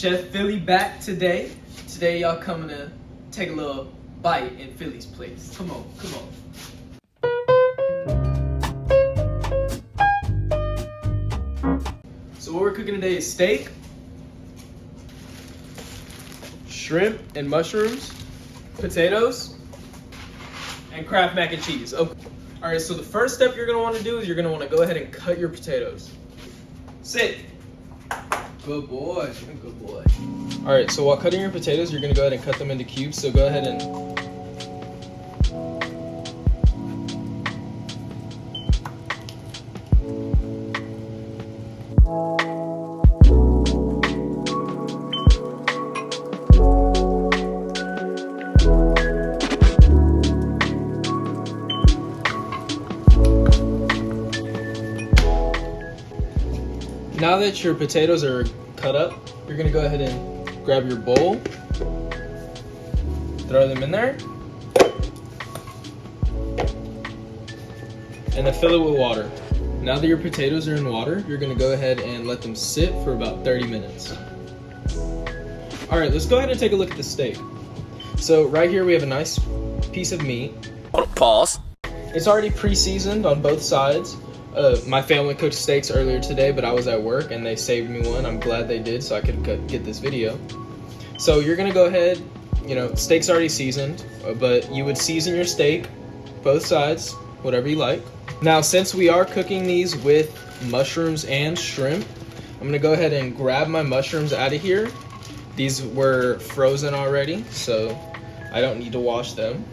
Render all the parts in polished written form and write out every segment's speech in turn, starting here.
Chef Philly back today. Today y'all coming to take a little bite in Philly's place. Come on, come on. So what we're cooking today is steak, shrimp and mushrooms, potatoes, and Kraft mac and cheese. Okay. All right, so the first step you're gonna wanna do is you're gonna wanna go ahead and cut your potatoes. Sit. Good boy, good boy. All right, so while cutting your potatoes, you're gonna go ahead and cut them into cubes. So go ahead and now that your potatoes are cut up, you're gonna go ahead and grab your bowl, throw them in there, and then fill it with water. Now that your potatoes are in water, you're gonna go ahead and let them sit for about 30 minutes. All right, let's go ahead and take a look at the steak. So right here we have a nice piece of meat. Pause. It's already pre-seasoned on both sides. My family cooked steaks earlier today, but I was at work and they saved me one. I'm glad they did so I could get this video. So you're gonna go ahead, steak's already seasoned, but you would season your steak, both sides, whatever you like. Now, since we are cooking these with mushrooms and shrimp, I'm gonna go ahead and grab my mushrooms out of here. These were frozen already, so I don't need to wash them.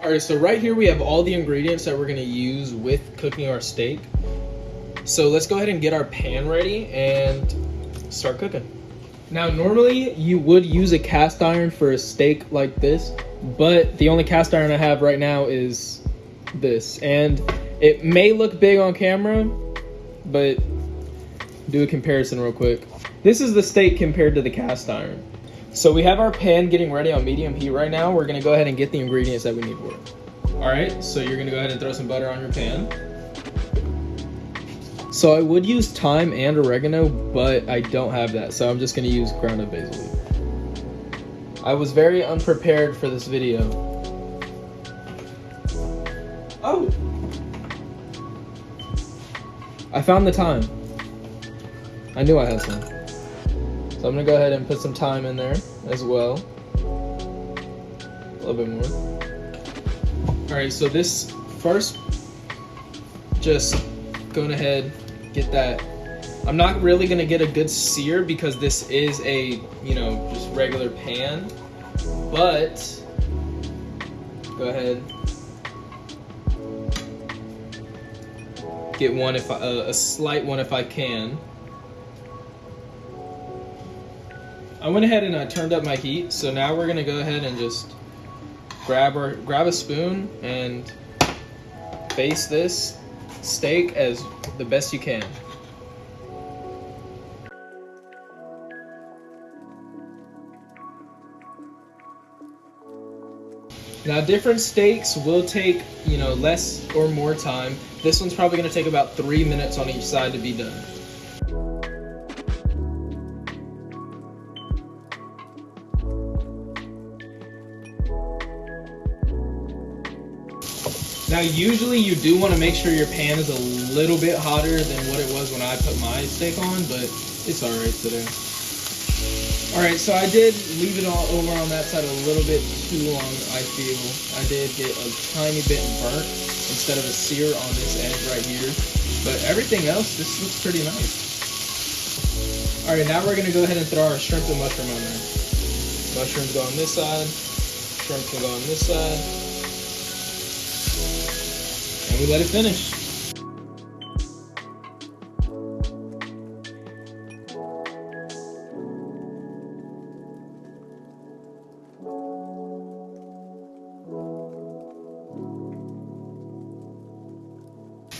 Alright, so right here we have all the ingredients that we're going to use with cooking our steak. So let's go ahead and get our pan ready and start cooking. Now normally you would use a cast iron for a steak like this, but the only cast iron I have right now is this. And it may look big on camera, but do a comparison real quick. This is the steak compared to the cast iron. So we have our pan getting ready on medium heat right now. We're gonna go ahead and get the ingredients that we need for it. All right, so you're gonna go ahead and throw some butter on your pan. So I would use thyme and oregano, but I don't have that. So I'm just gonna use ground up basil leaf. I was very unprepared for this video. Oh! I found the thyme. I knew I had some. So I'm gonna go ahead and put some thyme in there as well. A little bit more. All right, so this first, just going ahead, get that. I'm not really gonna get a good sear because this is a, just regular pan, but go ahead. Get one a slight one if I can. I went ahead and I turned up my heat, so now we're gonna go ahead and just grab a spoon and baste this steak as the best you can. Now different steaks will take, less or more time. This one's probably gonna take about 3 minutes on each side to be done. Now usually you do want to make sure your pan is a little bit hotter than what it was when I put my steak on, but it's alright today. Alright, so I did leave it all over on that side a little bit too long, I feel. I did get a tiny bit burnt instead of a sear on this edge right here. But everything else, this looks pretty nice. Alright, now we're going to go ahead and throw our shrimp and mushroom on there. Mushrooms go on this side, shrimp can go on this side. And we let it finish.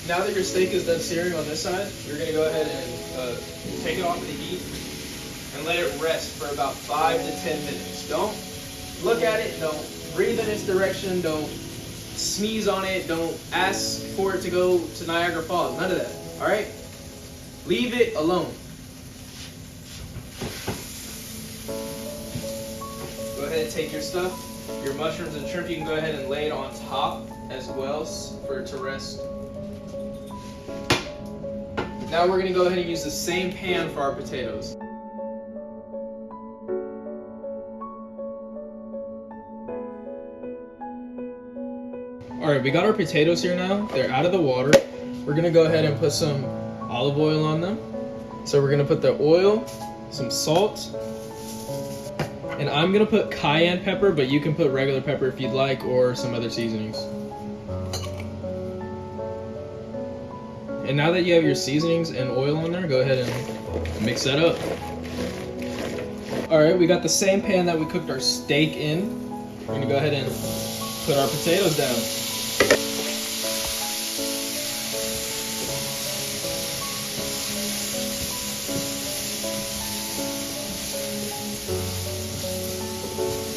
Now that your steak is done searing on this side, you're going to go ahead and take it off of the heat and let it rest for about 5 to 10 minutes. Don't look at it, don't breathe in its direction. Don't sneeze on it. Don't ask for it to go to Niagara Falls. None of that. All right? Leave it alone. Go ahead and take your stuff, your mushrooms and shrimp. You can go ahead and lay it on top as well for it to rest. Now we're going to go ahead and use the same pan for our potatoes. Alright, we got our potatoes here now. They're out of the water. We're going to go ahead and put some olive oil on them. So we're going to put the oil, some salt, and I'm going to put cayenne pepper, but you can put regular pepper if you'd like, or some other seasonings. And now that you have your seasonings and oil on there, go ahead and mix that up. Alright, we got the same pan that we cooked our steak in. We're going to go ahead and put our potatoes down.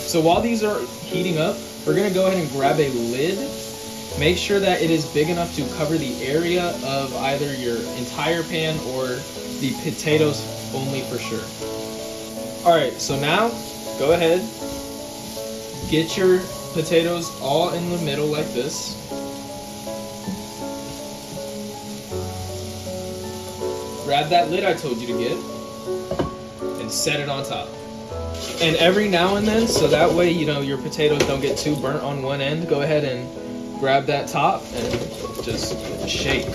So while these are heating up, we're going to go ahead and grab a lid. Make sure that it is big enough to cover the area of either your entire pan or the potatoes only for sure. Alright, so now go ahead, get your potatoes all in the middle like this. Grab that lid I told you to get and set it on top. And every now and then, so that way, you know, your potatoes don't get too burnt on one end, go ahead and grab that top and just shake.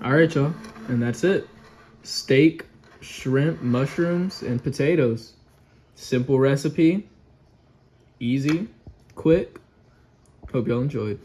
All right, y'all, and that's it. Steak, shrimp, mushrooms, and potatoes. Simple recipe, easy, quick. Hope y'all enjoyed.